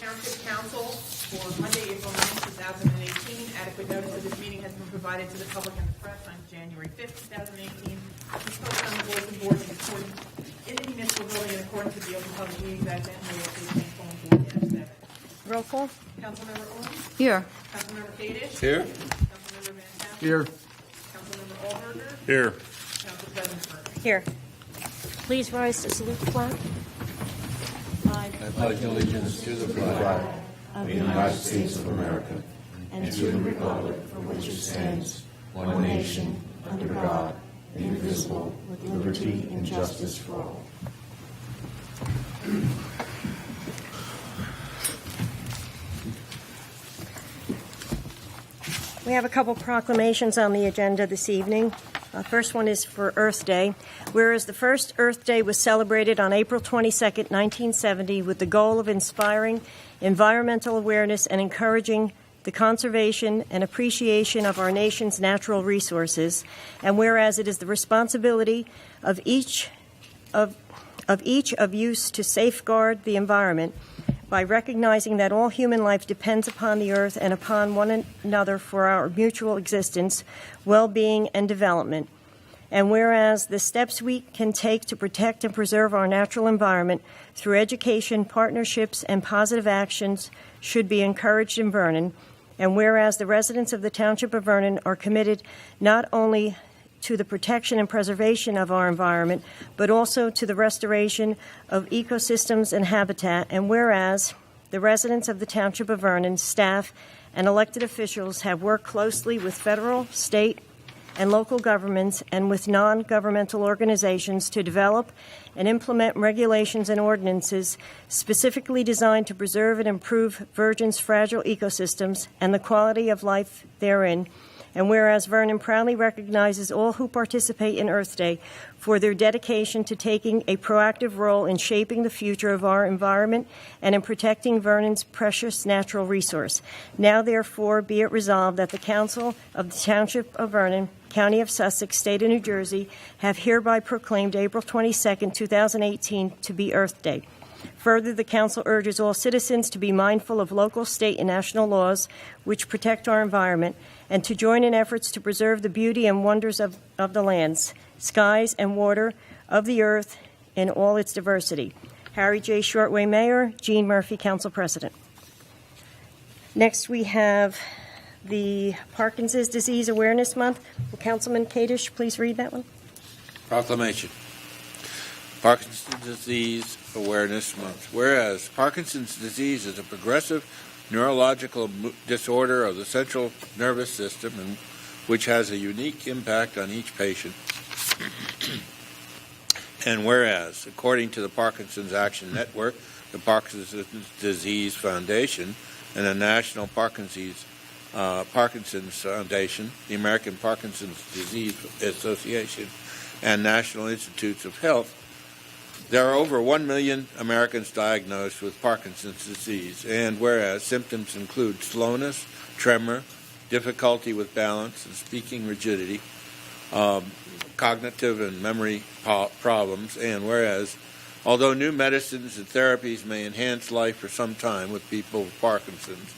Township Council for Monday, April 9th, 2018. Adequate notice of this meeting has been provided to the public and the press on January 5th, 2018. It's posted on the bulletin board in the municipal building in accordance with the Open Public Meetings Act and the phone board. Roll call. Councilmember Owens? Here. Councilmember Kadish? Here. Councilmember Van Tassel? Here. Councilmember Allberger? Here. Council President Berger? Here. Please rise to salute the flag. I pledge allegiance to the flag of the United States of America and to the republic for which it stands, one nation, under God, indivisible, with liberty and justice for all. We have a couple proclamations on the agenda this evening. First one is for Earth Day. Whereas the first Earth Day was celebrated on April 22, 1970, with the goal of inspiring environmental awareness and encouraging the conservation and appreciation of our nation's natural resources, and whereas it is the responsibility of each of use to safeguard the environment by recognizing that all human life depends upon the earth and upon one another for our mutual existence, well-being, and development. And whereas the steps we can take to protect and preserve our natural environment through education, partnerships, and positive actions should be encouraged in Vernon, and whereas the residents of the Township of Vernon are committed not only to the protection and preservation of our environment, but also to the restoration of ecosystems and habitat, and whereas the residents of the Township of Vernon, staff, and elected officials have worked closely with federal, state, and local governments and with non-governmental organizations to develop and implement regulations and ordinances specifically designed to preserve and improve Virgin's fragile ecosystems and the quality of life therein. And whereas Vernon proudly recognizes all who participate in Earth Day for their dedication to taking a proactive role in shaping the future of our environment and in protecting Vernon's precious natural resource. Now, therefore, be it resolved that the Council of the Township of Vernon, County of Sussex, State of New Jersey, have hereby proclaimed April 22, 2018 to be Earth Day. Further, the Council urges all citizens to be mindful of local, state, and national laws which protect our environment and to join in efforts to preserve the beauty and wonders of the lands, skies, and water of the earth in all its diversity. Harry J. Shortway, Mayor. Jean Murphy, Council President. Next, we have the Parkinson's Disease Awareness Month. Will Councilman Kadish please read that one? Proclamation. Parkinson's Disease Awareness Month. Whereas Parkinson's disease is a progressive neurological disorder of the central nervous system and which has a unique impact on each patient. And whereas, according to the Parkinson's Action Network, the Parkinson's Disease Foundation, and the National Parkinson's Foundation, the American Parkinson's Disease Association, and National Institutes of Health, there are over 1 million Americans diagnosed with Parkinson's disease, and whereas symptoms include slowness, tremor, difficulty with balance and speaking rigidity, cognitive and memory problems, and whereas, although new medicines and therapies may enhance life for some time with people with Parkinson's,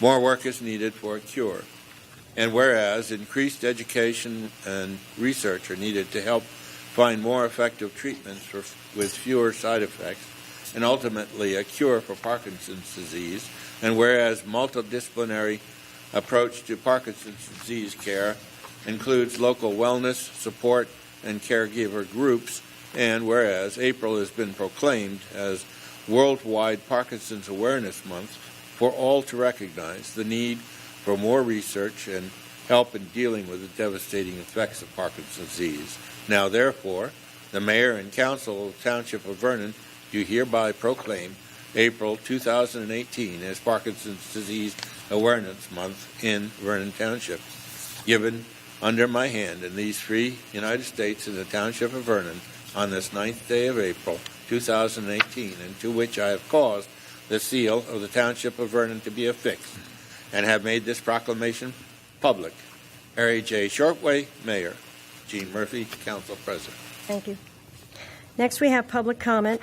more work is needed for a cure. And whereas increased education and research are needed to help find more effective treatments with fewer side effects, and ultimately a cure for Parkinson's disease, and whereas multidisciplinary approach to Parkinson's disease care includes local wellness, support, and caregiver groups, and whereas April has been proclaimed as Worldwide Parkinson's Awareness Month for all to recognize the need for more research and help in dealing with the devastating effects of Parkinson's disease. Now, therefore, the Mayor and Council of the Township of Vernon do hereby proclaim April 2018 as Parkinson's Disease Awareness Month in Vernon Township, given under my hand in these free United States in the Township of Vernon on this 9th day of April 2018, and to which I have caused the seal of the Township of Vernon to be affixed, and have made this proclamation public. Harry J. Shortway, Mayor. Jean Murphy, Council President. Thank you. Next, we have public comment.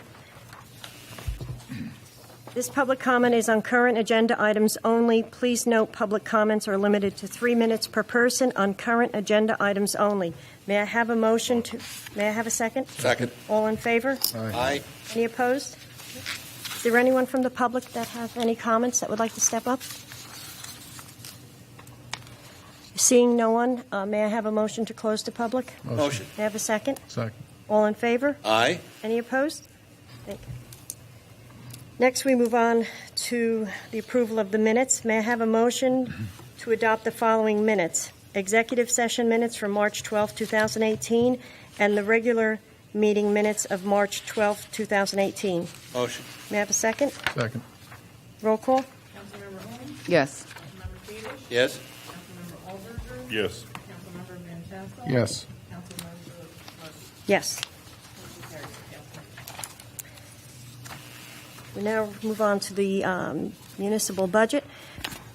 This public comment is on current agenda items only. Please note public comments are limited to 3 minutes per person on current agenda items only. May I have a motion to, may I have a second? Second. All in favor? Aye. Any opposed? Is there anyone from the public that have any comments that would like to step up? Seeing no one, may I have a motion to close to public? Motion. May I have a second? Second. All in favor? Aye. Any opposed? Thank you. Next, we move on to the approval of the minutes. May I have a motion to adopt the following minutes? Executive session minutes from March 12, 2018, and the regular meeting minutes of March 12, 2018. Motion. May I have a second? Second. Roll call? Councilmember Holmes? Yes. Councilmember Fedish? Yes. Councilmember Alberger? Yes. Councilmember Van Tassel? Yes. Councilmember Murphy? Yes. Motion carries. Yes. We now move on to the municipal budget.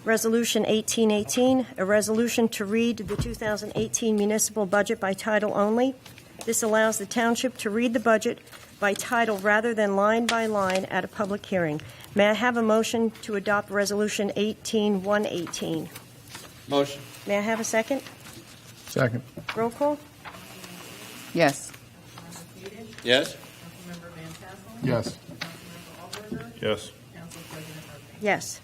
Resolution 1818, a resolution to read the 2018 municipal budget by title only. This allows the township to read the budget by title rather than line by line at a public hearing. May I have a motion to adopt Resolution 18118? Motion. May I have a second? Second. Roll call? Yes. Councilmember Fedish? Yes. Councilmember Van Tassel? Yes. Councilmember Alberger? Yes. Council President Murphy? Yes.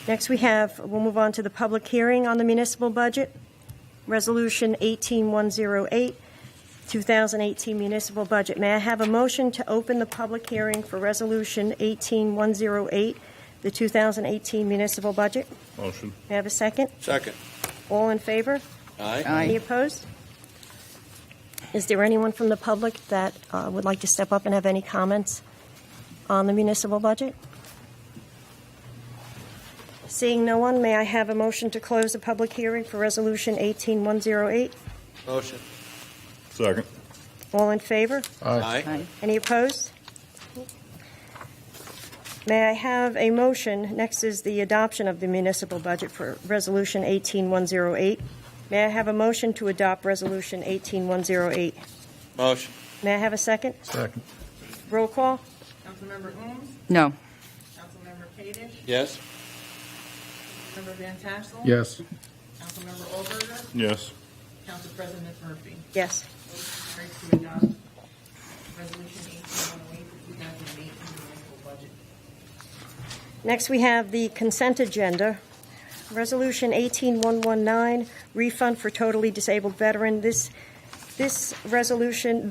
Next, we'll move on to the public hearing on the municipal budget. Resolution 18108, 2018 municipal budget. May I have a motion to open the public hearing for Resolution 18108, the 2018 municipal budget? Motion. May I have a second? Second. All in favor? Aye. Any Aye. opposed? Is there anyone from the public that would like to step up and have any comments on the municipal budget? Seeing no one, may I have a motion to close the public hearing for Resolution 18108? Motion. Second. All in favor? Aye. Aye. Any opposed? May I have a motion? Next is the adoption of the municipal budget for Resolution 18108. May I have a motion to adopt Resolution 18108? Motion. May I have a second? Second. Roll call? Councilmember Holmes? No. Councilmember Fedish? Yes. Councilmember Van Tassel? Yes. Councilmember Alberger? Yes. Council President Murphy? Yes. Motion carries to adopt Resolution 18108, the 2018 municipal budget. Next, we have the consent agenda. Resolution 18119, refund for totally disabled veteran. This and Resolution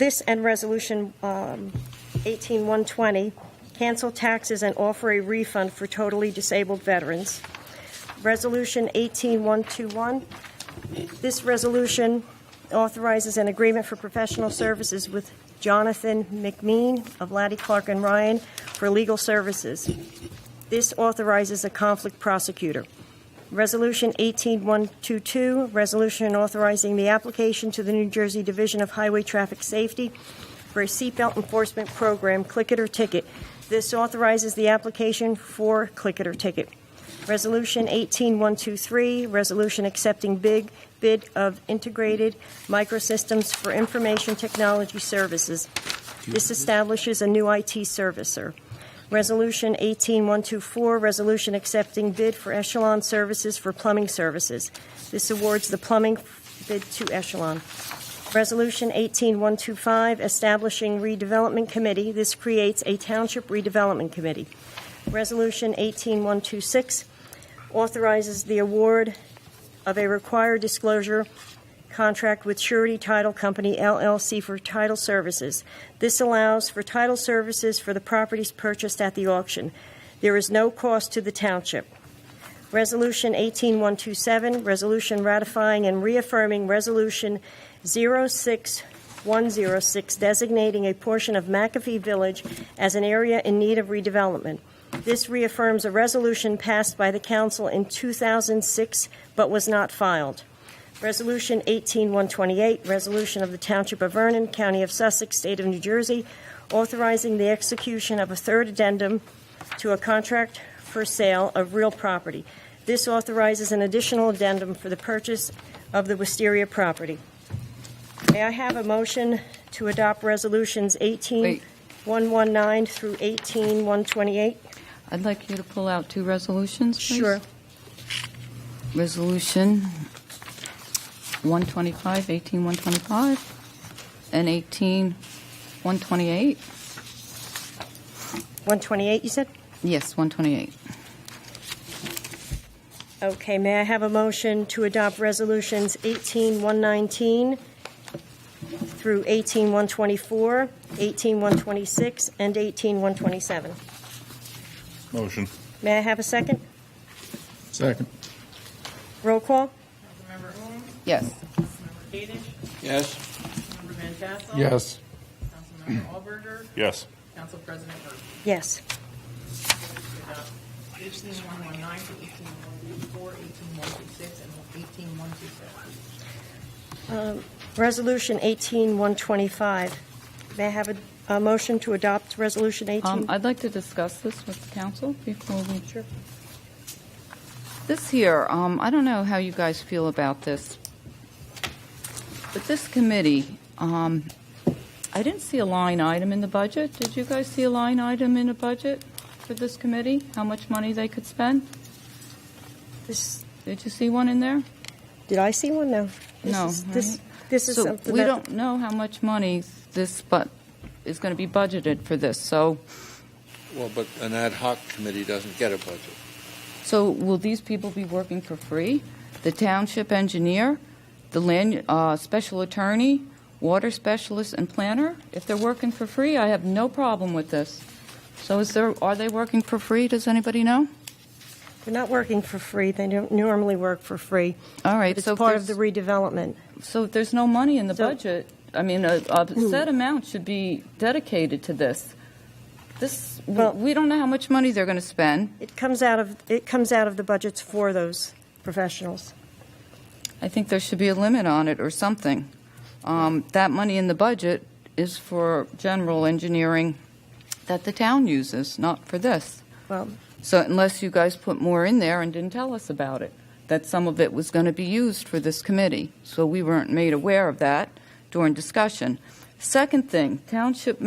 18120, cancel taxes and offer a refund for totally disabled veterans. Resolution 18121, this resolution authorizes an agreement for professional services with Jonathan McMean of Laddie Clark and Ryan for legal services. This authorizes a conflict prosecutor. Resolution 18122, resolution authorizing the application to the New Jersey Division of Highway Traffic Safety for a seatbelt enforcement program, Click It or Ticket. This authorizes the application for Click It or Ticket. Resolution 18123, resolution accepting bid of Integrated Microsystems for Information Technology Services. This establishes a new IT servicer. Resolution 18124, resolution accepting bid for Echelon Services for plumbing services. This awards the plumbing bid to Echelon. Resolution 18125, establishing redevelopment committee. This creates a township redevelopment committee. Resolution 18126 authorizes the award of a required disclosure contract with Surety Title Company, LLC, for title services. This allows for title services for the properties purchased at the auction. There is no cost to the township. Resolution 18127, resolution ratifying and reaffirming Resolution 06106, designating a portion of McAfee Village as an area in need of redevelopment. This reaffirms a resolution passed by the council in 2006 but was not filed. Resolution 18128, resolution of the Township of Vernon, County of Sussex, State of New Jersey, authorizing the execution of a third addendum to a contract for sale of real property. This authorizes an additional addendum for the purchase of the Wisteria property. May I have a motion to adopt resolutions 18? Wait. 119 through 18128. I'd like you to pull out two resolutions, please. Sure. Resolution 125, 18125, and 18128. 128, you said? Yes, 128. Okay, may I have a motion to adopt resolutions 18119 through 18124, 18126, and 18127? Motion. May I have a second? Second. Roll call? Councilmember Owens, Yes. Councilmember Kadesh, Yes. Councilmember Van Tassel. Yes. Councilmember Allberger, Yes. Council President Murphy. Yes. 18119 to 18124, 18126, and 18127. Resolution 18125. May I have a motion to adopt Resolution 18? I'd like to discuss this with the council before we... Sure. This here, I don't know how you guys feel about this, but this committee, I didn't see a line item in the budget. Did you guys see a line item in the budget for this committee? How much money they could spend? Did you see one in there? Did I see one? No. No, This is So something we that... don't know how much money this is going to be budgeted for this. So Well, but an ad hoc committee doesn't get a budget. will these people be working for free? The township engineer, the land special attorney, water specialist, and planner? If they're working for free, I have no problem with this. So are they working for free? Does anybody know? They're not working for free. They don't normally work for free. All right. But it's so part of the redevelopment. So if there's no money in the So- budget, I mean, a set amount should be dedicated to this. Well- We don't know how much money they're going to spend. It comes out of the budgets for those professionals. I think there should be a limit on it or something. That money in the budget is for general engineering that the town uses, not for this. Well, So unless you guys put more in there and didn't tell us about it, that some of it was going to be used for this committee. So we weren't made aware of that during discussion. Second thing, township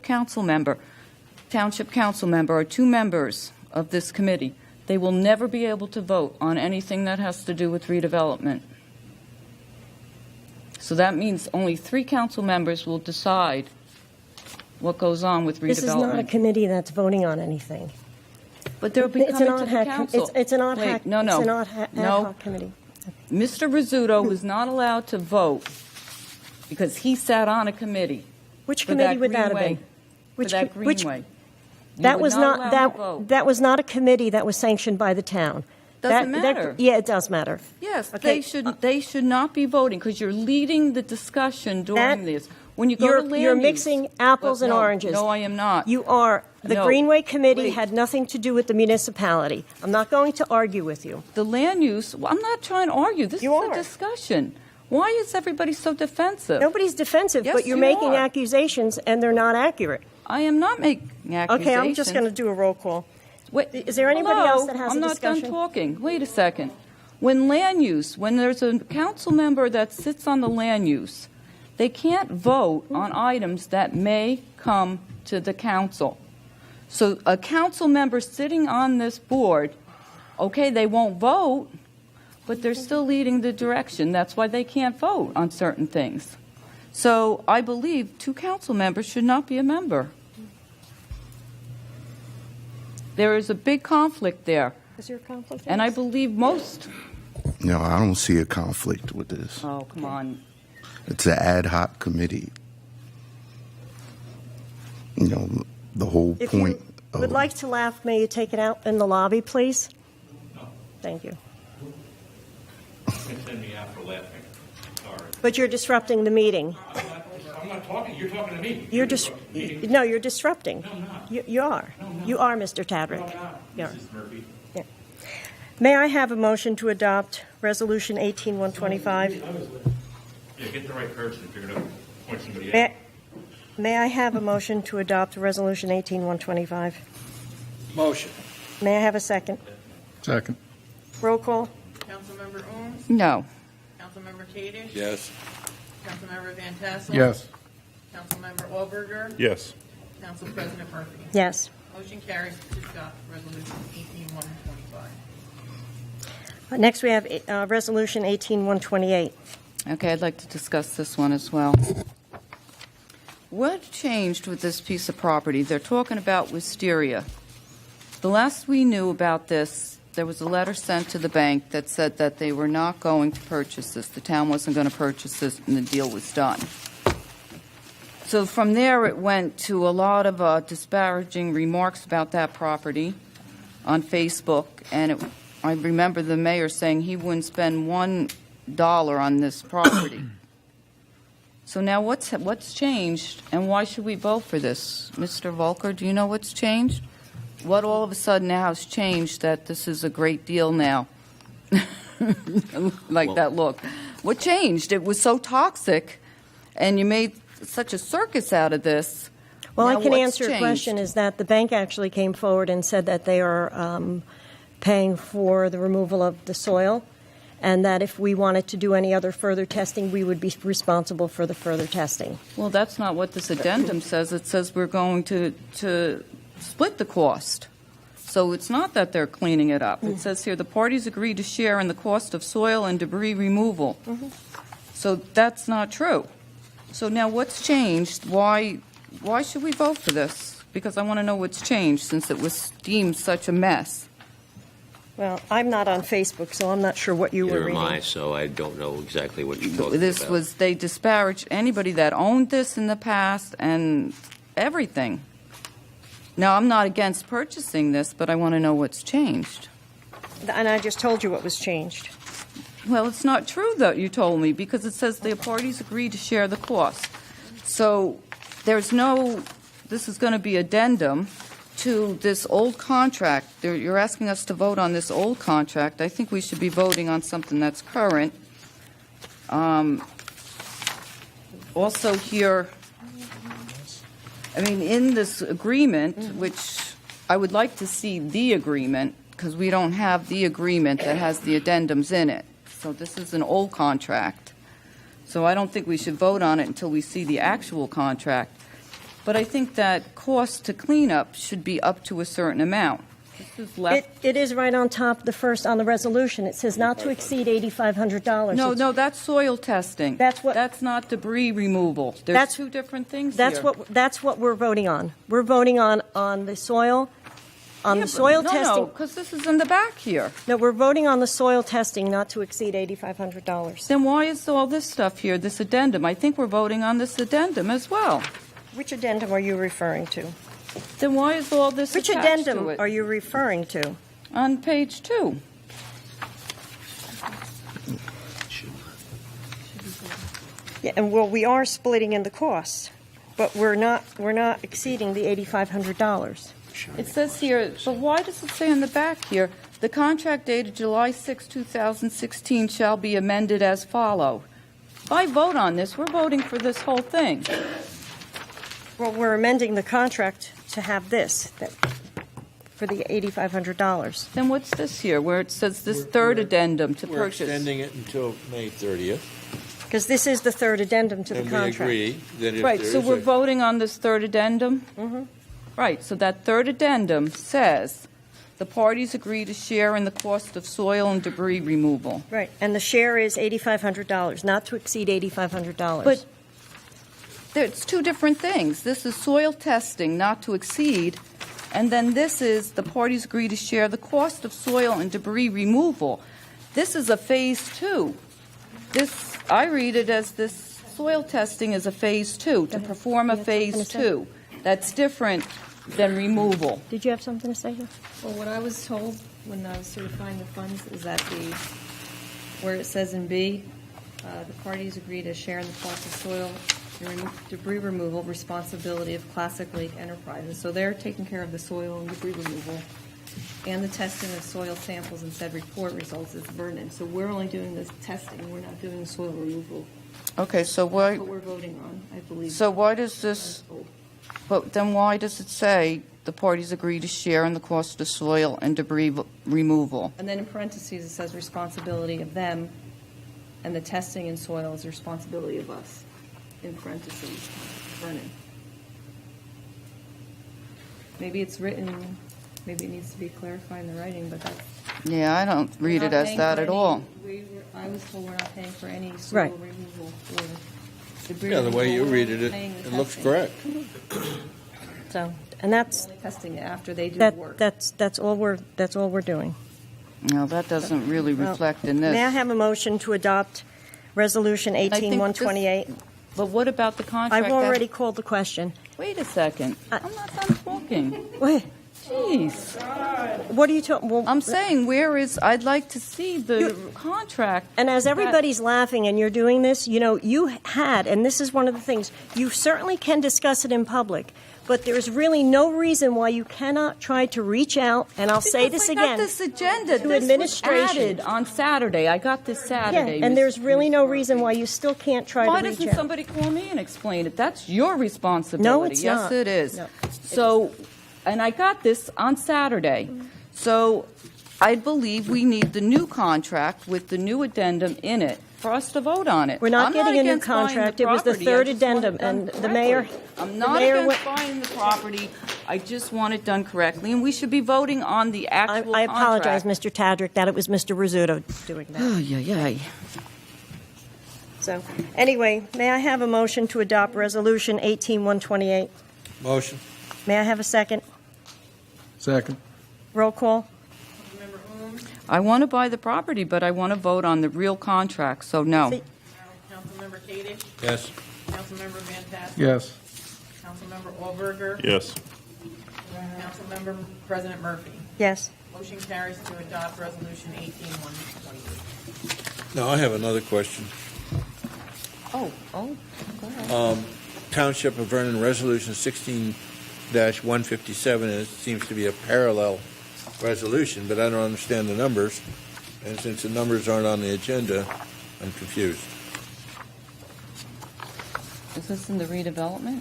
council member are two members of this committee. They will never be able to vote on anything that has to do with redevelopment. So that means only 3 council members will decide what goes on with redevelopment. this is not a committee that's voting on anything. But they'll be It's an coming to the ad hoc. council. It's an ad Wait, hoc. no. It's an ad No. hoc committee. Mr. Rizzuto was not allowed to vote because he sat on a committee. Which for committee that would that have greenway- been? For that which- greenway. You That were was not not allowed to vote. that was not a committee that was sanctioned by the town. Doesn't matter. Yeah, it does matter. Yes, Okay. they should not be voting because you're leading the discussion during this. When you go to land You're use- mixing apples and No, oranges. No, I am not. You are. The No. Greenway Committee Wait. had nothing to do with the municipality. I'm not going to argue with you. The land use, well, I'm not trying to argue. This You is are. a discussion. Why is everybody so defensive? Nobody's defensive, Yes, but you're you making are. accusations and they're not accurate. I am not making accusations. Okay, I'm just going to do a roll call. Wait, Is there anybody hello? else that has I'm a not discussion? done talking. Wait a second. When there's a council member that sits on the land use, they can't vote on items that may come to the council. So a council member sitting on this board, okay, they won't vote, but they're still leading the direction. That's why they can't vote on certain things. So I believe 2 council members should not be a member. There is a big conflict there, Is there a conflict? and I believe most. No, I don't see a conflict with this. Oh, come on. It's an ad hoc committee. You know, the whole If point you would of like to laugh, may you take it out in the lobby, please? Thank you. Send me out for laughing. Sorry. But you're disrupting the meeting. I'm not talking. You're talking to me. You're no, you're disrupting. No, I'm not. You are. No, I'm not. You are, Mr. Tadrick. No, I'm not. You are. Mrs. Murphy. Yeah. May I have a motion to adopt Resolution 18125? Yeah, get the right person if you're going to point somebody out. May I have a motion to adopt Resolution 18125? Motion. May I have a second? Second. Roll call? Councilmember Owens, No. Councilmember Kadesh. Yes. Councilmember Van Tassel. Yes. Councilmember Allberger. Yes. Council President Murphy. Yes. Motion carries to adopt Resolution 18-125. Next, we have Resolution 18-128. Okay, I'd like to discuss this one as well. What changed with this piece of property? They're talking about wisteria. The last we knew about this, there was a letter sent to the bank that said that they were not going to purchase this. The town wasn't going to purchase this, and the deal was done. So from there, it went to a lot of disparaging remarks about that property on Facebook, and I remember the mayor saying he wouldn't spend $1 on this property. So now what's changed, and why should we vote for this? Mr. Volker, do you know what's changed? What all of a sudden now has changed that this is a great deal now? That look. What changed? It was so toxic, and you made such a circus out of this. Well, Now I can what's answer your changed? question is that the bank actually came forward and said that they are paying for the removal of the soil, and that if we wanted to do any other further testing, we would be responsible for the further testing. Well, that's not what this addendum says. It says we're going to split the cost. So it's not that they're cleaning it up. It says here the parties agree to share in the cost of soil and debris removal. So that's not true. So now what's changed? Why should we vote for this? Because I want to know what's changed since it was deemed such a mess. Well, I'm not on Facebook, so I'm not sure what you were Neither reading. am I, so I don't know exactly what you're talking This about. was, they disparaged anybody that owned this in the past and everything. Now, I'm not against purchasing this, but I want to know what's changed. And I just told you what was changed. Well, it's not true that you told me, because it says the parties agree to share the cost. So there's no, this is going to be addendum to this old contract. You're asking us to vote on this old contract. I think we should be voting on something that's current. Also here, I mean, in this agreement, which I would like to see the agreement, because we don't have the agreement that has the addendums in it. So this is an old contract. So I don't think we should vote on it until we see the actual contract. But I think that cost to clean up should be up to a certain amount. This is left. It is right on top, the first on the resolution. It says not to exceed $8,500. No, that's soil testing. That's not debris removal. There's two different things That's here. that's what we're voting on. We're voting on the soil, No, testing. because this is in the back here. No, we're voting on the soil testing not to exceed $8,500. Then why is all this stuff here, this addendum? I think we're voting on this addendum as well. Which addendum are you referring to? Then why is all this Which attached to addendum it? are you referring to? On page 2. Yeah, and well, we are splitting in the costs, but we're not exceeding the $8,500. It says here, but why does it say in the back here, the contract dated July 6, 2016 shall be amended as follow? If I vote on this, we're voting for this whole thing. Well, we're amending the contract to have this, for the $8,500. Then what's this here, where it says this third addendum to We're purchase? extending it until May 30th. Because this is the third addendum to the And contract. we agree that if Right, there so is we're a- voting on this third addendum? Mm-hmm. Right, so that third addendum says the parties agree to share in the cost of soil and debris removal. Right, and the share is $8,500, not to exceed $8,500. But it's two different things. This is soil testing, not to exceed, and then this is the parties agree to share the cost of soil and debris removal. This is a phase 2. This, I read it as this soil testing is a phase 2, to perform a You had something to phase say? 2. That's different than removal. Did you have something to say here? Well, what I was told when I was certifying the funds is that where it says in B, the parties agree to share in the cost of soil and debris removal responsibility of Classic Lake Enterprises. So they're taking care of the soil and debris removal and the testing of soil samples and said report results is Vernon. So we're only doing the testing, we're not doing the soil removal. Okay, so why? That's what we're voting on, I believe. So why does this? But then why does it say the parties agree to share in the cost of soil and debris removal? And then in parentheses, it says responsibility of them, and the testing in soil is the responsibility of us, in parentheses, Vernon. Maybe it's written, maybe it needs to be clarified in the writing, but that's. Yeah, I don't read we're it not as paying that for at any- all. I was told we're not paying for any soil Right. removal or debris Yeah, the way you removal, read we're it, paying the it looks testing. correct. So, and that's, Only testing it after they do the work. that's all we're doing. No, that doesn't really Well, reflect in this. May I have a motion to adopt Resolution I think 18128? But what about the contract? I've already called the question. Wait a second. I'm not done talking. Wait, Jeez. what are you talking? Well, I'm saying, I'd like to see the contract. and as everybody's laughing and you're doing this, you had, and this is one of the things, you certainly can discuss it in public, but there's really no reason why you cannot try to reach out, and I'll say this I again. got this agenda. to This administration. was added on Saturday. I got this Yeah, Saturday. and Ms. there's really no Murphy. reason why you still can't try Why to reach doesn't out. somebody call me and explain it? That's your responsibility. No, it's yes, not. it is. No, So, and I got this on Saturday. So, I believe we need the new contract with the new addendum in it for us to vote on it. We're not I'm getting a new against buying contract. the It was the property. I third just want it addendum, done and the correctly. mayor- I'm the not mayor against went- buying the property. I just want it done correctly, and we should be voting on the actual I apologize, contract. Mr. Tadrick, that it was Mr. Rizzuto doing that. Oh, yeah, yeah. So, anyway, may I have a motion to adopt Resolution 18128? Motion. May I have a second? Second. Roll call? Councilmember Ong, I want to buy the property, but I want to vote on the real contract, so no. See- Councilmember Kadesh, Yes. Councilmember Van Tassel. Yes. Councilmember Allberger. Yes. Councilmember President Murphy. Yes. Motion carries to adopt Resolution 18128. Now, I have another question. Oh, go ahead. Township of Vernon Resolution 16-157, and it seems to be a parallel resolution, but I don't understand the numbers. And since the numbers aren't on the agenda, I'm confused. Is this in the redevelopment?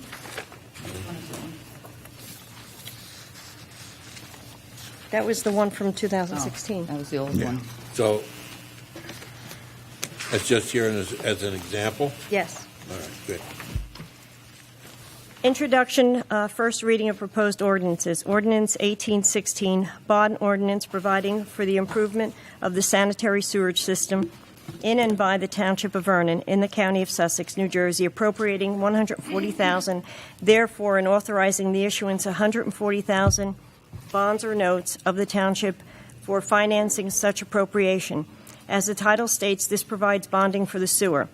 That was the one from 2016. That was the old Yeah. one. So, that's just here as an example? Yes. All right, good. Introduction, first reading of proposed ordinances. Ordinance 1816, bond ordinance providing for the improvement of the sanitary sewage system in and by the Township of Vernon in the County of Sussex, New Jersey, appropriating $140,000, therefore, and authorizing the issuance of $140,000 bonds or notes of the Township for financing such appropriation. As the title states, this provides bonding for the sewer.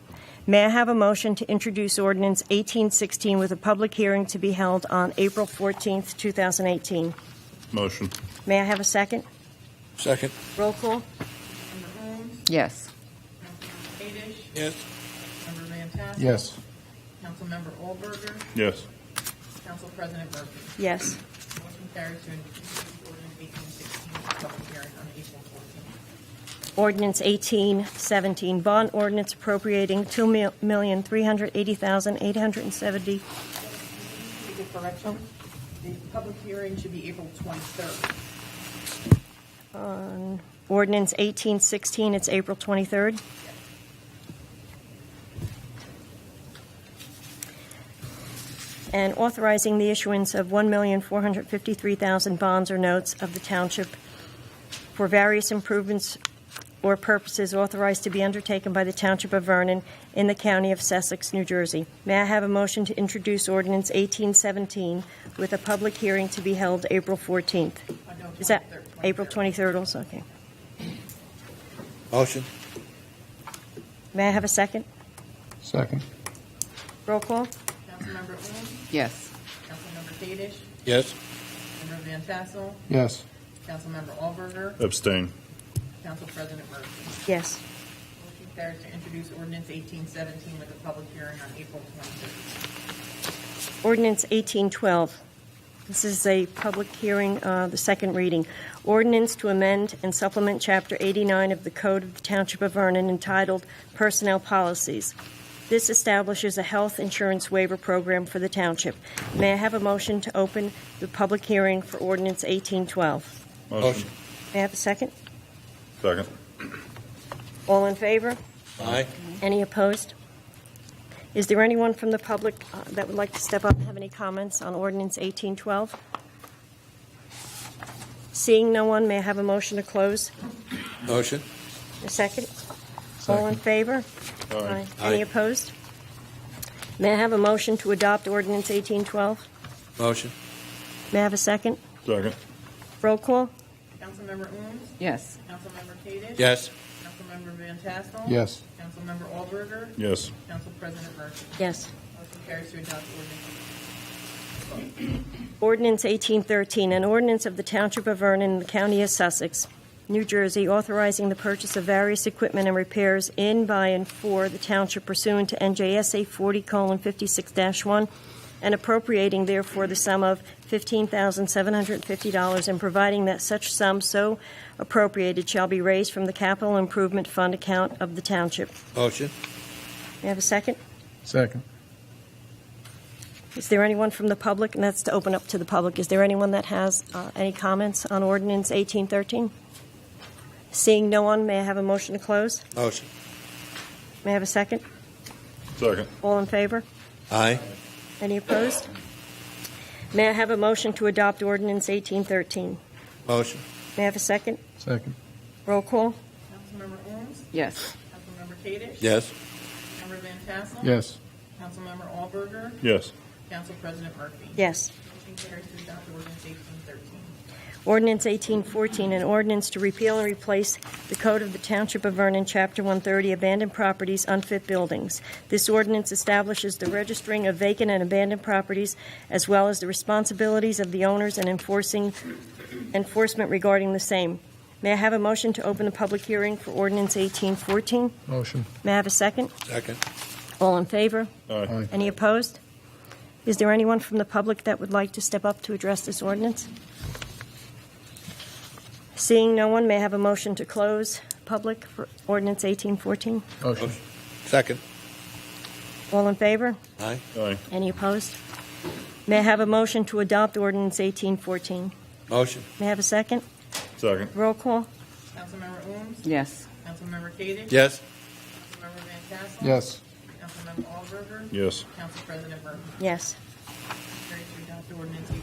May I have a motion to introduce Ordinance 1816 with a public hearing to be held on April 14th, 2018? Motion. May I have a second? Second? Roll call? Councilmember Ong, Yes. Councilmember Kadesh, Yes. Councilmember Van Tassel. Yes. Councilmember Allberger, Yes. Council President Murphy. Yes. Motion carries to introduce Ordinance 1816 with public hearing on April 14th. Ordinance 1817, bond ordinance appropriating $2,380,870. Make a correction. The public hearing should be April 23rd. On Ordinance 1816, it's April 23rd. And authorizing the issuance of $1,453,000 bonds or notes of the township for various improvements or purposes authorized to be undertaken by the Township of Vernon in the County of Sussex, New Jersey. May I have a motion to introduce Ordinance 1817 with a public hearing to be held April 14th? Is that April 23rd also? Okay. Motion? May I have a second? Second. Roll call? Councilmember Ong, Yes. Councilmember Kadesh, Yes. Councilmember Van Tassel, Yes. Councilmember Allberger, Abstain. Council President Murphy. Yes. Motion carries to introduce Ordinance 1817 with a public hearing on April 23rd. Ordinance 1812. This is a public hearing, the second reading. Ordinance to amend and supplement Chapter 89 of the Code of the Township of Vernon entitled Personnel Policies. This establishes a health insurance waiver program for the township. May I have a motion to open the public hearing for Ordinance 1812? Motion. May I have a second? Second. All in favor? Aye. Any opposed? Is there anyone from the public that would like to step up and have any comments on Ordinance 1812? Seeing no one, may I have a motion to close? Motion? A second? All in favor? Aye. Any Aye. opposed? May I have a motion to adopt ordinance 1812? Motion? May I have a second? Second. Roll call? Councilmember Owens? Yes. Councilmember Kadesh? Yes. Councilmember Van Tassel? Yes. Councilmember Aldberger? Yes. Council President Murphy? Yes. Motion carries to adopt ordinance. Ordinance 1813, an ordinance of the Township of Vernon, the County of Sussex, New Jersey, authorizing the purchase of various equipment and repairs in, by, and for the township pursuant to NJSA 40:56-1, and appropriating therefore the sum of $15,750 and providing that such sum so appropriated shall be raised from the Capital Improvement Fund account of the township. Motion? May I have a second? Second. Is there anyone from the public, and that's to open up to the public, is there anyone that has any comments on ordinance 1813? Seeing no one, may I have a motion to close? Motion? May I have a second? Second. All in favor? Aye. Any opposed? May I have a motion to adopt ordinance 1813? Motion? May I have a second? Second. Roll call? Councilmember Owens? Yes. Councilmember Kadesh? Yes. Councilmember Van Tassel? Yes. Councilmember Aldberger? Yes. Council President Murphy? Yes. Motion carries to adopt ordinance 1813. Ordinance 1814, an ordinance to repeal and replace the Code of the Township of Vernon, Chapter 130, Abandoned Properties, Unfit Buildings. This ordinance establishes the registering of vacant and abandoned properties, as well as the responsibilities of the owners and enforcement regarding the same. May I have a motion to open the public hearing for ordinance 1814? Motion. May I have a second? Second? All in favor? Aye. Any opposed? Is there anyone from the public that would like to step up to address this ordinance? Seeing no one, may I have a motion to close public for ordinance 1814? Motion. Second? All in favor? Aye. Aye. Any opposed? May I have a motion to adopt ordinance 1814? Motion? May I have a second? Second. Roll call? Councilmember Owens? Yes. Councilmember Kadesh? Yes. Councilmember Van Tassel? Yes. Councilmember Aldberger? Yes. Council President Murphy? Yes. Carries to adopt ordinance 18.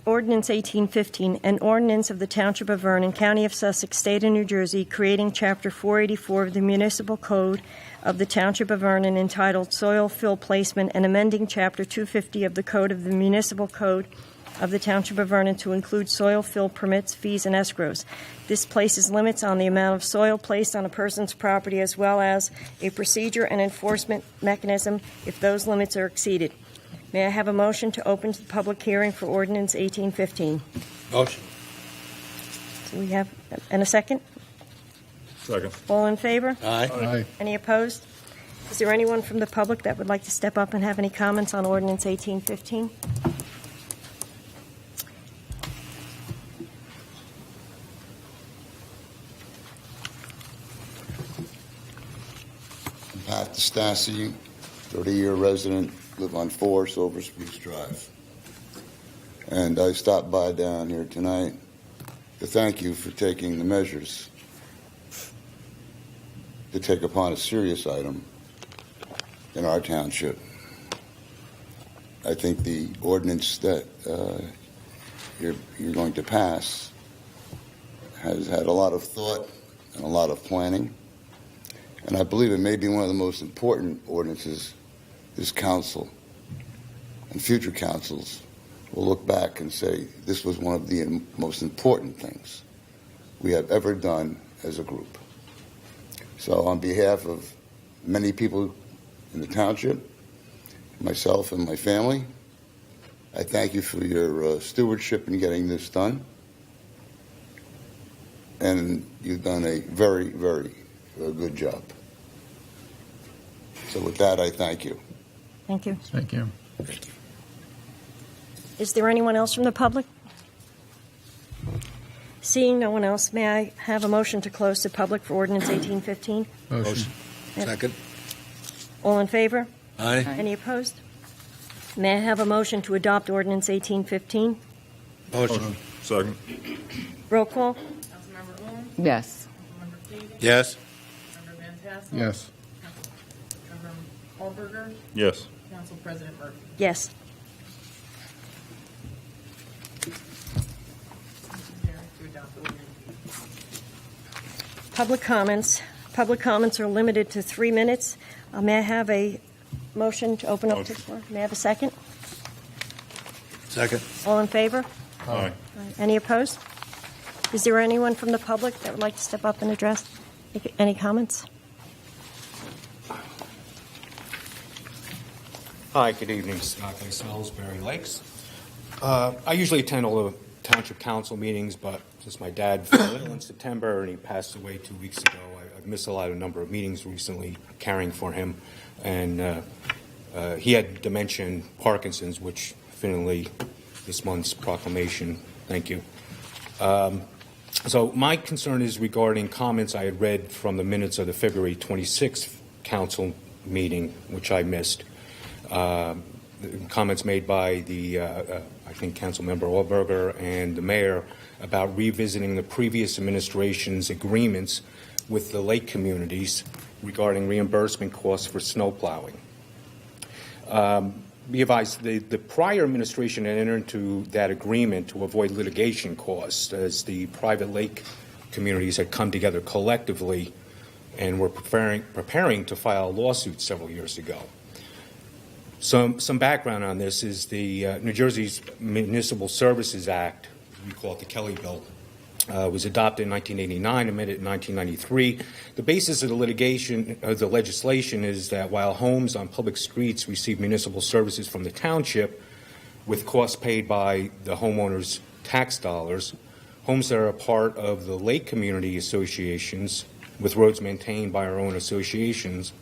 Ordinance 1815, an ordinance of the Township of Vernon, County of Sussex, State of New Jersey, creating Chapter 484 of the Municipal Code of the Township of Vernon entitled Soil Fill Placement and amending Chapter 250 of the Code of the Municipal Code of the Township of Vernon to include soil fill permits, fees, and escrows. This places limits on the amount of soil placed on a person's property, as well as a procedure and enforcement mechanism if those limits are exceeded. May I have a motion to open to the public hearing for ordinance 1815? Motion? So we have, and a second? Second. All in favor? Aye. Aye. Any opposed? Is there anyone from the public that would like to step up and have any comments on ordinance 1815? Pat DeStassi, 30-year resident, live on 4 Silver Spruce Drive. And I stopped by down here tonight to thank you for taking the measures to take upon a serious item in our township. I think the ordinance that you're going to pass has had a lot of thought and a lot of planning. And I believe it may be one of the most important ordinances this council and future councils will look back and say this was one of the most important things we have ever done as a group. So on behalf of many people in the township, myself and my family, I thank you for your stewardship in getting this done. And you've done a very, very good job. So with that, I thank you. Thank you. Thank you. Is there anyone else from the public? Seeing no one else, may I have a motion to close the public for ordinance 1815? Motion. Second? All in favor? Aye. Any opposed? May I have a motion to adopt ordinance 1815? Motion? Second. Roll call? Councilmember Owens? Yes. Councilmember Kadesh? Yes. Councilmember Van Tassel? Yes. Councilmember Aldberger? Yes. Council President Murphy? Yes. Motion carries. adopt the ordinance. Public comments. Public comments are limited to 3 minutes. May I have a motion to open up to the floor? May I have a second? Second. All in favor? Aye. Any opposed? Is there anyone from the public that would like to step up and address? Any comments? Hi, good evening. Scott Salisbury Lakes. I usually attend all the township council meetings, but since my dad fell ill in September and he passed away 2 weeks ago, I've missed a number of meetings recently caring for him. And he had dementia and Parkinson's, which finally this month's proclamation. Thank you. So my concern is regarding comments I had read from the minutes of the February 26th council meeting, which I missed. Comments made by the, I think, Councilmember Allberger and the mayor about revisiting the previous administration's agreements with the lake communities regarding reimbursement costs for snow plowing. Be advised, the prior administration had entered into that agreement to avoid litigation costs, as the private lake communities had come together collectively and were preparing to file a lawsuit several years ago. Some background on this is the New Jersey's Municipal Services Act, we call it the Kelly Bill, was adopted in 1989, amended in 1993. The basis of the legislation is that while homes on public streets receive municipal services from the township with costs paid by the homeowners' tax dollars, homes that are a part of the lake community associations with roads maintained by our own associations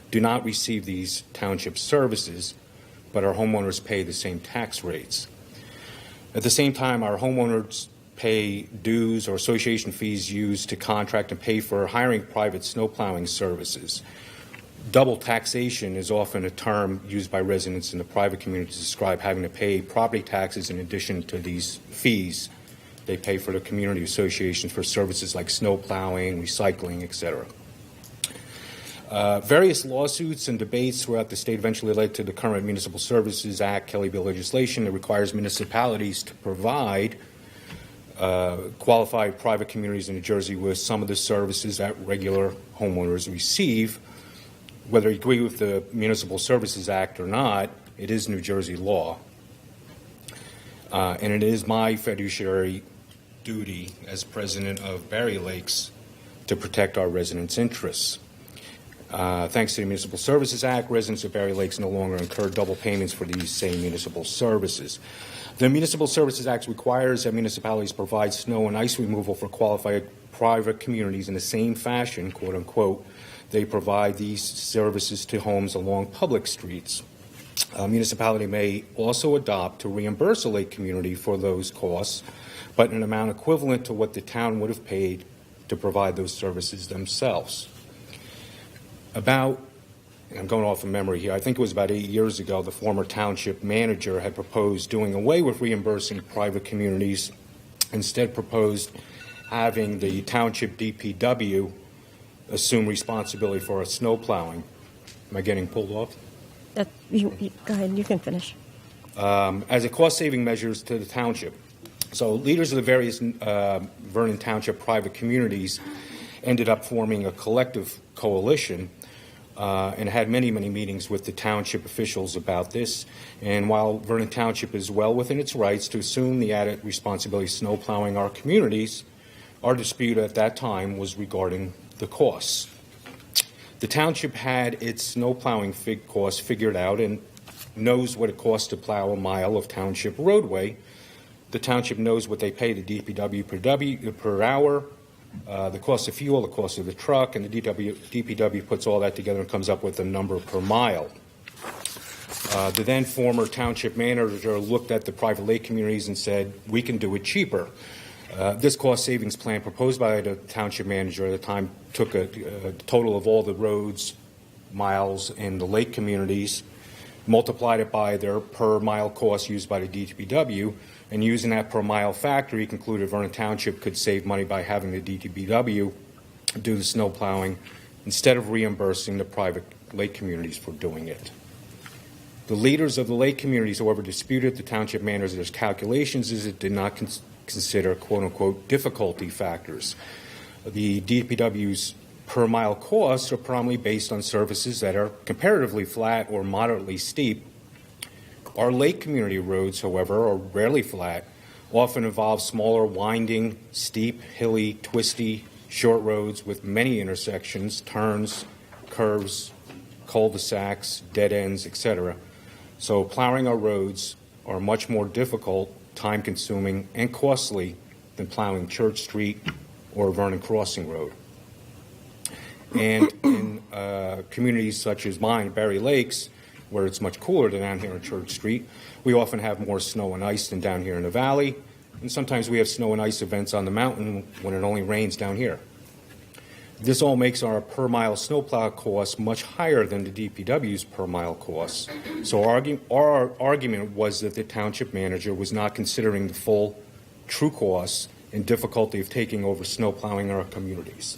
do not receive these township services, but our homeowners pay the same tax rates. At the same time, our homeowners pay dues or association fees used to contract and pay for hiring private snow plowing services. Double taxation is often a term used by residents in the private community to describe having to pay property taxes in addition to these fees. They pay for the community associations for services like snow plowing, recycling, etc. Various lawsuits and debates throughout the state eventually led to the current Municipal Services Act, Kelly Bill legislation that requires municipalities to provide qualified private communities in New Jersey with some of the services that regular homeowners receive. Whether you agree with the Municipal Services Act or not, it is New Jersey law. And it is my fiduciary duty as president of Barry Lakes to protect our residents' interests. Thanks to the Municipal Services Act, residents of Barry Lakes no longer incur double payments for these same municipal services. The Municipal Services Act requires that municipalities provide snow and ice removal for qualified private communities in the same fashion, quote unquote, they provide these services to homes along public streets. A municipality may also adopt to reimburse a lake community for those costs, but in an amount equivalent to what the town would have paid to provide those services themselves. I'm going off of memory here, I think it was about 8 years ago, the former township manager had proposed doing away with reimbursing private communities, instead proposed having the township DPW assume responsibility for our snow plowing. Am I getting pulled off? Go ahead, you can finish. As a cost-saving measures to the township. So leaders of the various Vernon Township private communities ended up forming a collective coalition and had many meetings with the township officials about this. And while Vernon Township is well within its rights to assume the added responsibility of snow plowing our communities, our dispute at that time was regarding the costs. The township had its snow plowing costs figured out and knows what it costs to plow a mile of township roadway. The township knows what they pay the DPW per hour, the cost of fuel, the cost of the truck, and the DPW puts all that together and comes up with a number per mile. The then former township manager looked at the private lake communities and said, we can do it cheaper. This cost savings plan proposed by the township manager at the time took a total of all the roads, miles in the lake communities, multiplied it by their per mile cost used by the DPW, and using that per mile factor, he concluded Vernon Township could save money by having the DPW do the snow plowing instead of reimbursing the private lake communities for doing it. The leaders of the lake communities, however, disputed the township manager's calculations as it did not consider quote-unquote difficulty factors. The DPW's per mile costs are primarily based on surfaces that are comparatively flat or moderately steep. Our lake community roads, however, are rarely flat, often involve smaller, winding, steep, hilly, twisty, short roads with many intersections, turns, curves, cul-de-sacs, dead ends, etc. So plowing our roads are much more difficult, time-consuming, and costly than plowing Church Street or Vernon Crossing Road. And in communities such as mine, Berry Lakes, where it's much cooler than down here on Church Street, we often have more snow and ice than down here in the valley, and sometimes we have snow and ice events on the mountain when it only rains down here. This all makes our per mile snowplow costs much higher than the DPW's per mile costs. So our argument was that the township manager was not considering the full true costs and difficulty of taking over snowplowing in our communities.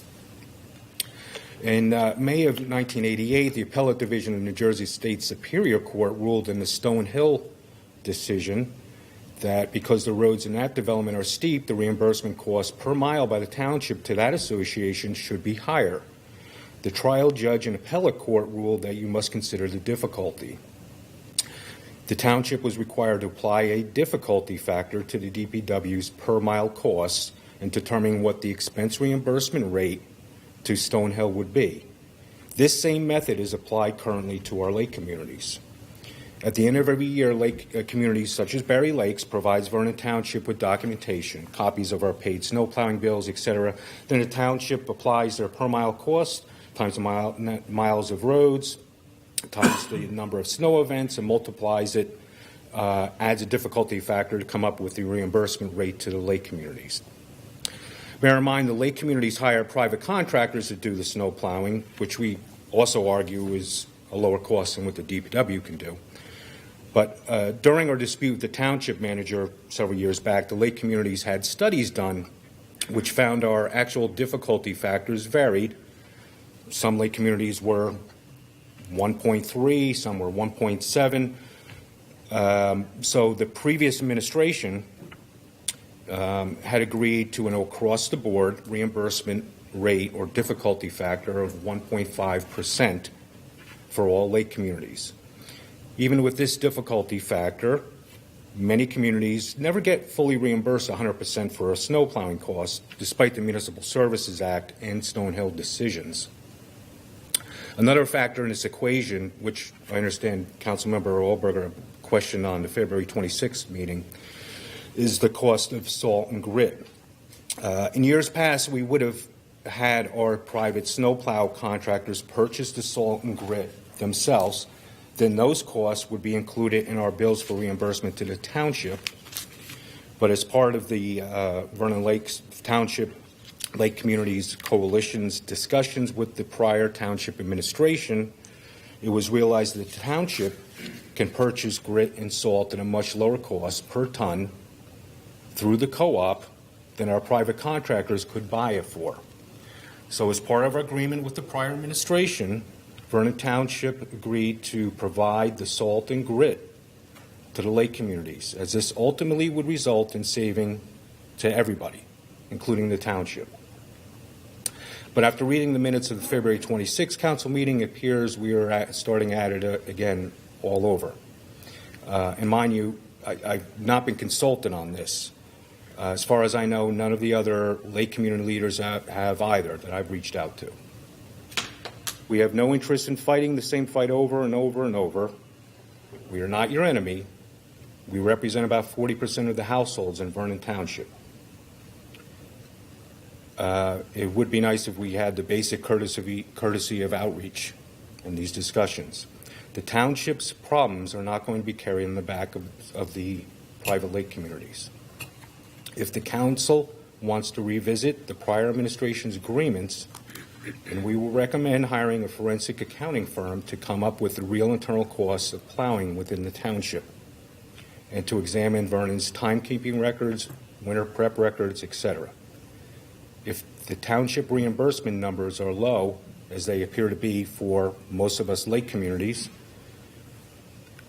In May of 1988, the Appellate Division of New Jersey State Superior Court ruled in the Stonehill decision that because the roads in that development are steep, the reimbursement cost per mile by the township to that association should be higher. The trial judge in appellate court ruled that you must consider the difficulty. The township was required to apply a difficulty factor to the DPW's per mile costs and determine what the expense reimbursement rate to Stonehill would be. This same method is applied currently to our lake communities. At the end of every year, lake communities such as Berry Lakes provides Vernon Township with documentation, copies of our paid snow plowing bills, etc. Then the township applies their per mile cost times the miles of roads, times the number of snow events, and multiplies it, adds a difficulty factor to come up with the reimbursement rate to the lake communities. Bear in mind, the lake communities hire private contractors to do the snow plowing, which we also argue is a lower cost than what the DPW can do. But during our dispute with the township manager several years back, the lake communities had studies done which found our actual difficulty factors varied. Some lake communities were 1.3, some were 1.7. So the previous administration had agreed to an across-the-board reimbursement rate or difficulty factor of 1.5% for all lake communities. Even with this difficulty factor, many communities never get fully reimbursed 100% for snow plowing costs, despite the Municipal Services Act and Stonehill decisions. Another factor in this equation, which I understand Councilmember Allberger questioned on the February 26th meeting, is the cost of salt and grit. In years past, we would have had our private snowplow contractors purchase the salt and grit themselves. Then those costs would be included in our bills for reimbursement to the township. But as part of the Vernon Lakes Township Lake Communities Coalition's discussions with the prior township administration, it was realized that the township can purchase grit and salt at a much lower cost per ton through the co-op than our private contractors could buy it for. So as part of our agreement with the prior administration, Vernon Township agreed to provide the salt and grit to the lake communities, as this ultimately would result in saving to everybody, including the township. But after reading the minutes of the February 26th council meeting, it appears we are starting at it again all over. And mind you, I've not been consulted on this. As far as I know, none of the other lake community leaders have either that I've reached out to. We have no interest in fighting the same fight over and over and over. We are not your enemy. We represent about 40% of the households in Vernon Township. It would be nice if we had the basic courtesy of outreach in these discussions. The township's problems are not going to be carried in the back of the private lake communities. If the council wants to revisit the prior administration's agreements, and we will recommend hiring a forensic accounting firm to come up with the real internal costs of plowing within the township and to examine Vernon's timekeeping records, winter prep records, etc. If the township reimbursement numbers are low, as they appear to be for most of us lake communities,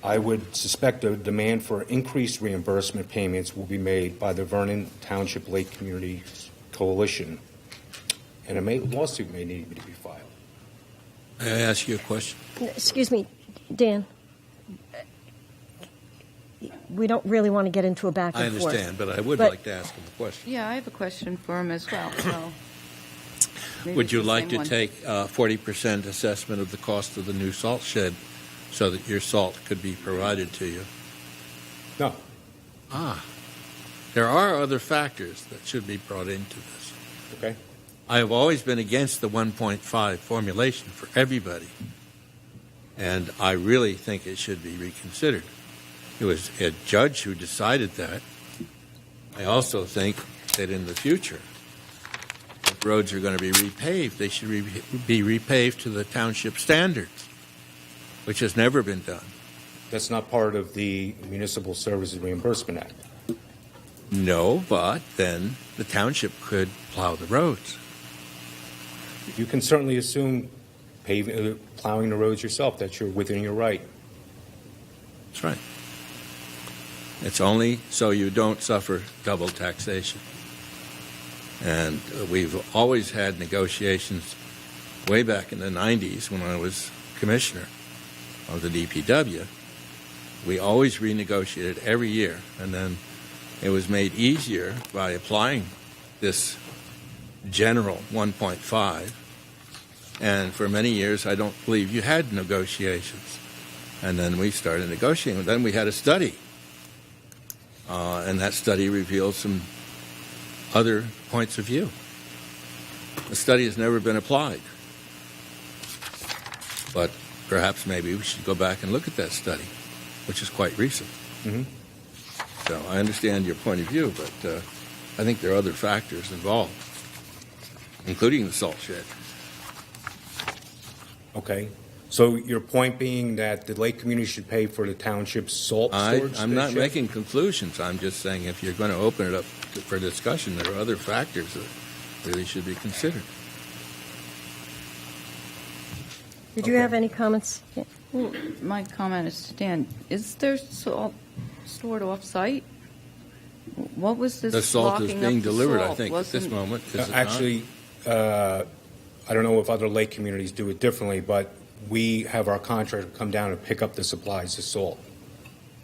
I would suspect a demand for increased reimbursement payments will be made by the Vernon Township Lake Communities Coalition, and a lawsuit may need to be filed. May I ask you a question? Excuse me, Dan. We don't really want to get into a back and I forth. understand, but I would like to ask him a question. Yeah, I have a question for him as well. So maybe Would it's you the like same to one. take 40% assessment of the cost of the new salt shed so that your salt could be provided to you? No. There are other factors that should be brought into this. Okay. I have always been against the 1.5 formulation for everybody, and I really think it should be reconsidered. It was a judge who decided that. I also think that in the future, if roads are going to be repaved, they should be repaved to the township standards, which has never been done. That's not part of the Municipal Services Reimbursement Act. No, but then the township could plow the roads. You can certainly assume plowing the roads yourself, that you're within your right. That's right. It's only so you don't suffer double taxation. And we've always had negotiations way back in the 90s when I was commissioner of the DPW. We always renegotiated every year, and then it was made easier by applying this general 1.5. And for many years, I don't believe you had negotiations. And then we started negotiating. Then we had a study. And that study revealed some other points of view. The study has never been applied. But perhaps maybe we should go back and look at that study, which is quite recent. Mm-hmm. So I understand your point of view, but I think there are other factors involved, including the salt shed. Okay. So your point being that the lake community should pay for the township's salt storage? I'm not shed? making conclusions. I'm just saying if you're going to open it up for discussion, there are other factors that really should be considered. Did you have any comments? Yeah. My comment is to Dan. Is there salt stored off-site? What was this The salt is locking being up the delivered, I salt? think, at this Wasn't- moment. Is it not? Actually, I don't know if other lake communities do it differently, but we have our contractor come down and pick up the supplies of salt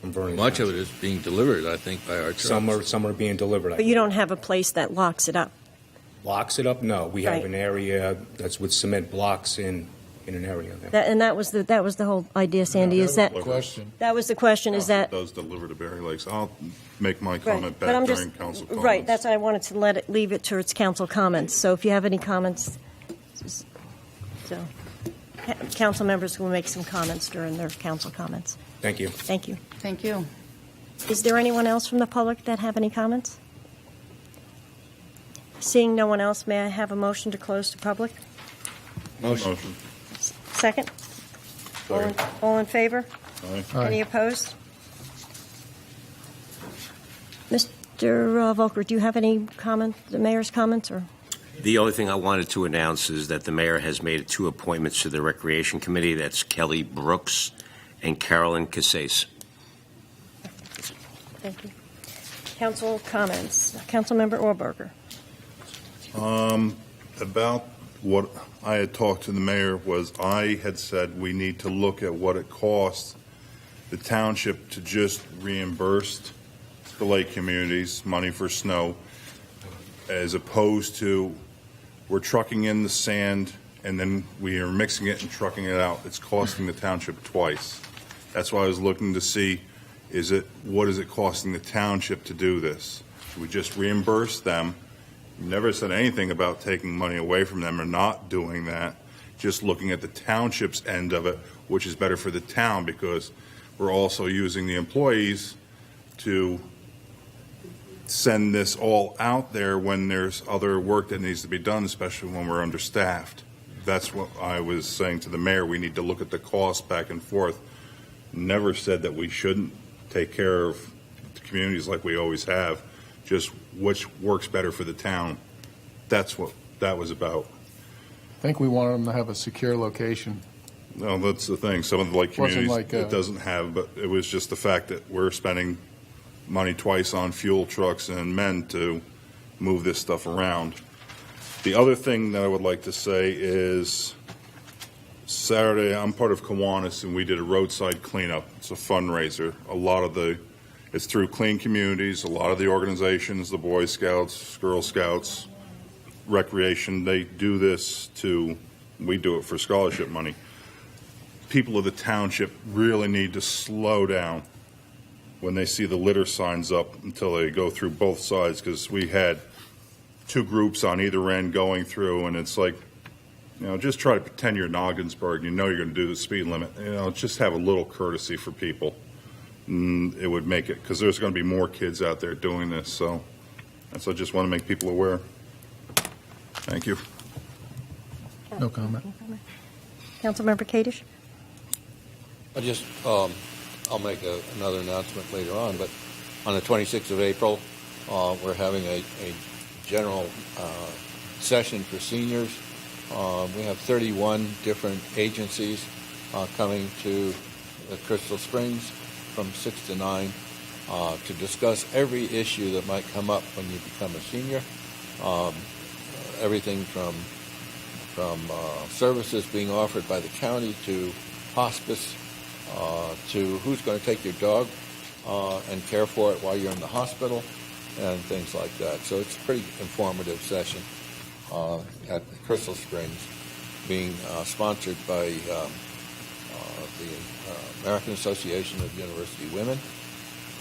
from Vernon Much of Township. it is being delivered, I think, by our trucks. Some are being delivered. But you don't have a place that locks it up. Locks it up? No, we have Right. an area that's with cement blocks in an area there. And that was the whole idea, Sandy. Is that Question. that was the question? Is that Does deliver to Berry Lakes. I'll make my right? comment But back I'm during just council comments. right. That's why I wanted to leave it to its council comments. So if you have any comments, so council members will make some comments during their council comments. Thank you. Thank you. Thank you. Is there anyone else from the public that have any comments? Seeing no one else, may I have a motion to close to public? Motion. Second? All in favor? Aye. Any opposed? Mr. Volker, do you have any comment, the mayor's comments, or? The only thing I wanted to announce is that the mayor has made 2 appointments to the Recreation Committee. That's Kelly Brooks and Carolyn Casase. Thank you. Council comments. Councilmember Orberger. About what I had talked to the mayor was I had said we need to look at what it costs the township to just reimburse the lake communities money for snow, as opposed to we're trucking in the sand and then we are mixing it and trucking it out. It's costing the township twice. That's why I was looking to see, what is it costing the township to do this? We just reimburse them. Never said anything about taking money away from them or not doing that. Just looking at the township's end of it, which is better for the town because we're also using the employees to send this all out there when there's other work that needs to be done, especially when we're understaffed. That's what I was saying to the mayor. We need to look at the costs back and forth. Never said that we shouldn't take care of the communities like we always have, just which works better for the town. That's what that was about. I think we wanted them to have a secure location No, that's the thing. Some of the lake Wasn't communities, like, it doesn't have, but it was just the fact that we're spending money twice on fuel trucks and men to move this stuff around. The other thing that I would like to say is Saturday, I'm part of Kiwanis, and we did a roadside cleanup. It's a fundraiser. It's through Clean Communities, a lot of the organizations, the Boy Scouts, Girl Scouts, Recreation, they do this we do it for scholarship money. People of the township really need to slow down when they see the litter signs up until they go through both sides, because we had two groups on either end going through, and it's like, just try to pretend you're in Ogdensburg. You're going to do the speed limit. Just have a little courtesy for people. It would make it, because there's going to be more kids out there doing this. So I just want to make people aware. Thank you. No comment. Councilmember Kadish? I'll make another announcement later on, but on the 26th of April, we're having a general session for seniors. We have 31 different agencies coming to Crystal Springs from 6 to 9 to discuss every issue that might come up when you become a senior. Everything from services being offered by the county to hospice to who's going to take your dog and care for it while you're in the hospital and things like that. So it's a pretty informative session at Crystal Springs, being sponsored by the American Association of University Women,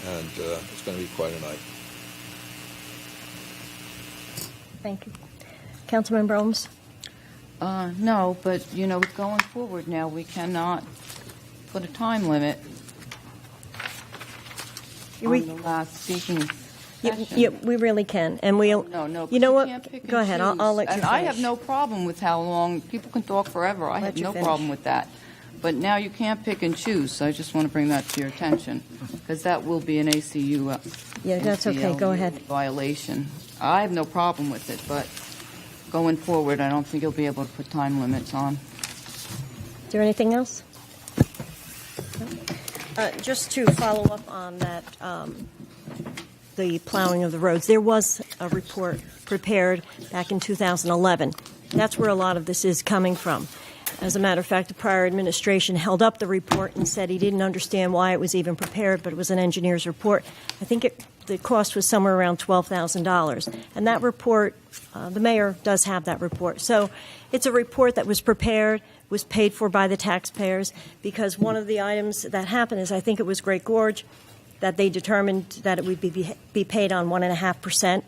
and it's going to be quite a night. Thank you. Councilmember Holmes? No, but, going forward now, we cannot put a time limit on the last speaking session. Yeah, we really can, and we'll. No. You know what? Can't pick and Go ahead. I'll let you And finish. I have no problem with how long people can talk forever. I have you no finish. problem with that. But now you can't pick and choose. So I just want to bring that to your attention, because that will be an ACU. Yeah, that's okay. Go ahead. Violation. I have no problem with it, but going forward, I don't think you'll be able to put time limits on. Is there anything else? Just to follow up on that, the plowing of the roads, there was a report prepared back in 2011. That's where a lot of this is coming from. As a matter of fact, the prior administration held up the report and said he didn't understand why it was even prepared, but it was an engineer's report. I think the cost was somewhere around $12,000. And that report, the mayor does have that report. So it's a report that was prepared, was paid for by the taxpayers, because one of the items that happened is, I think it was Great Gorge, that they determined that it would be paid on 1.5%.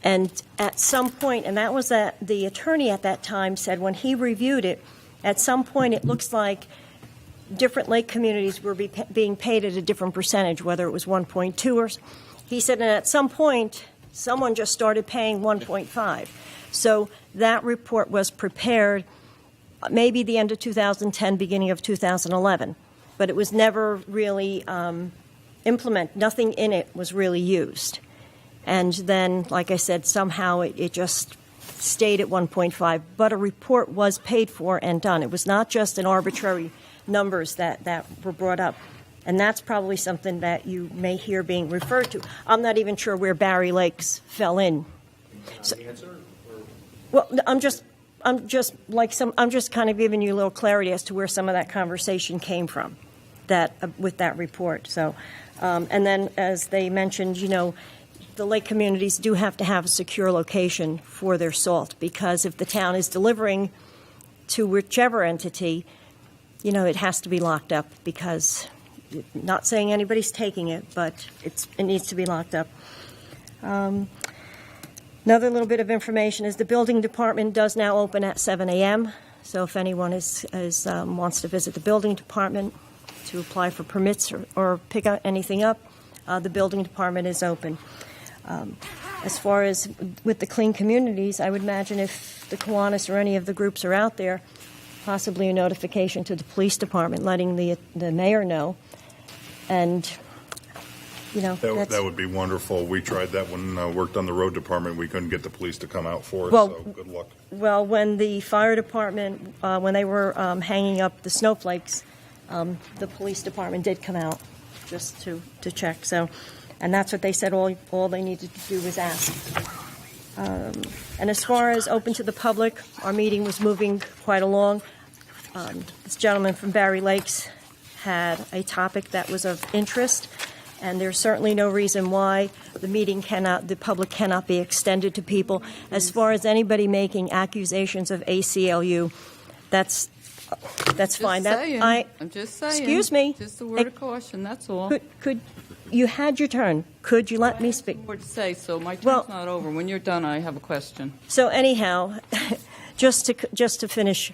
And at some point, and that was that the attorney at that time said when he reviewed it, at some point it looks like different lake communities were being paid at a different percentage, whether it was 1.2 or. He said, and at some point, someone just started paying 1.5. So that report was prepared maybe the end of 2010, beginning of 2011. But it was never really implemented. Nothing in it was really used. And then, like I said, somehow it just stayed at 1.5. But a report was paid for and done. It was not just an arbitrary numbers that were brought up. And that's probably something that you may hear being referred to. I'm not even sure where Barry Lakes fell in. So, well, I'm just kind of giving you a little clarity as to where some of that conversation came from, with that report. So, and then as they mentioned, the lake communities do have to have a secure location for their salt, because if the town is delivering to whichever entity, it has to be locked up, because. Not saying anybody's taking it, but it needs to be locked up. Another little bit of information is the building department does now open at 7 a.m. So if anyone wants to visit the building department to apply for permits or pick out anything up, the building department is open. As far as with the clean communities, I would imagine if the Kiwanis or any of the groups are out there, possibly a notification to the police department letting the mayor know. And That would be wonderful. We tried that when I worked on the road department. We couldn't get the police to come out for us, Well- so good luck. Well, when the fire department, when they were hanging up the snowflakes, the police department did come out just to check. So, and that's what they said. All they needed to do was ask. And as far as open to the public, our meeting was moving quite along. This gentleman from Barry Lakes had a topic that was of interest, and there's certainly no reason why the public cannot be extended to people. As far as anybody making accusations of ACLU, that's fine. I'm just saying. Excuse me. Just a word of caution, that's all. Could you had your turn? Could you let me speak? More to say, so my turn's Well- not over. When you're done, I have a question. So anyhow, just to finish,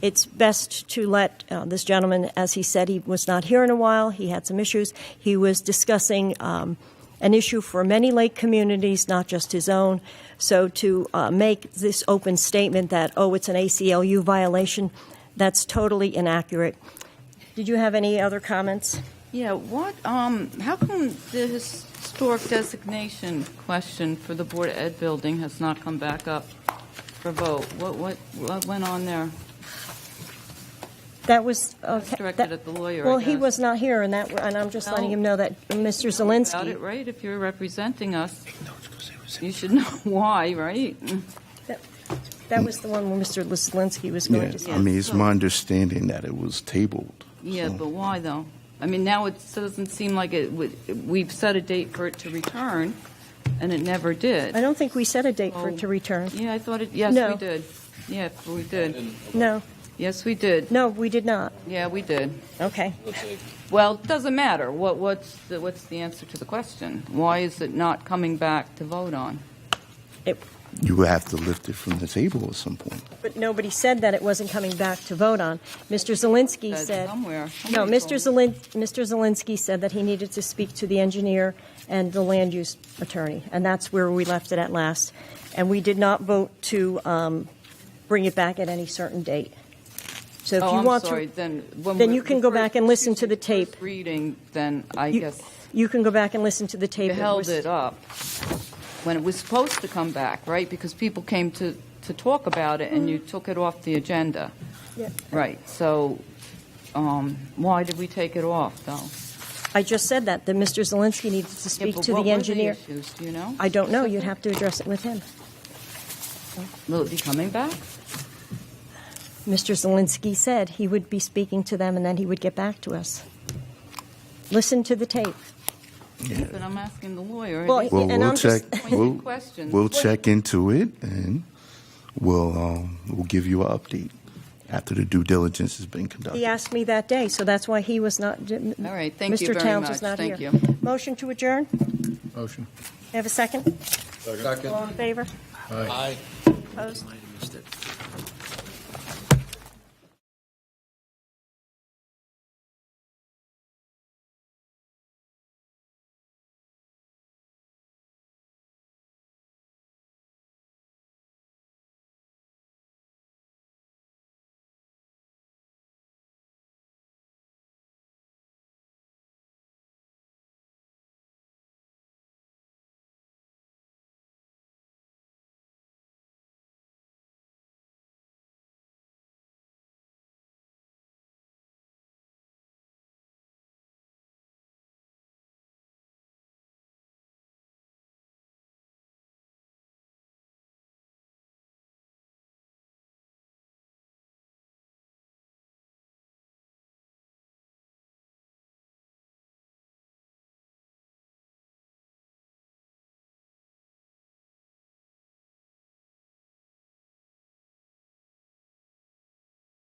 it's best to let this gentleman, as he said, he was not here in a while. He had some issues. He was discussing an issue for many lake communities, not just his own. So to make this open statement that, it's an ACLU violation, that's totally inaccurate. Did you have any other comments? Yeah, how come the historic designation question for the Board of Ed building has not come back up for vote? What went on there? That was That's directed at the lawyer, Well, I he guess. was not here, and I'm just letting him know that Mr. About Zielinski. it, right? If you're representing us, you should know why, right? That was the one where Mr. Zielinski was going to Yeah, say. I mean, it's my understanding that it was tabled. Yeah, so- but why though? I mean, now it doesn't seem like we've set a date for it to return, and it never did. I don't think we set a date for it to return. Yeah, I thought yes, No. we did. Yeah, we did. No, Yes, we did. no, we did not. Yeah, we did. Okay. Well, it doesn't matter. What's the answer to the question? Why is it not coming back to vote on? You would have to lift it from the table at some point. But nobody said that it wasn't coming back to vote on. Mr. Zielinski said. Somewhere. No, Somebody Mr. told me. Mr. Zielinski said that he needed to speak to the engineer and the land use attorney, and that's where we left it at last. And we did not vote to bring it back at any certain date. So if you I'm want sorry. to, Then when then we- you can the go first- back and listen to the excuse me, tape. first reading, then I You- guess You can go back and listen to the tape. you It held was- it up when it was supposed to come back, right? Because people came to talk about it, and you took it off the agenda. Yeah. Right. So why did we take it off, though? I just said that Mr. Zielinski needed to speak but to what the were engineer. issues? Do you know? I don't know. You'd have to address it with him. Will it be coming back? Mr. Zielinski said he would be speaking to them and then he would get back to us. Listen to the tape. But I'm asking the lawyer. Well, He's And I'm just- pointing questions. We'll check into it and we'll give you an update after the due diligence has been conducted. He asked me that day, so that's why he was not. All right, thank you Mr. very Towns much. was not Thank here. you. Motion to adjourn? Motion. Have a second? Second. All in favor? Aye. Opposed?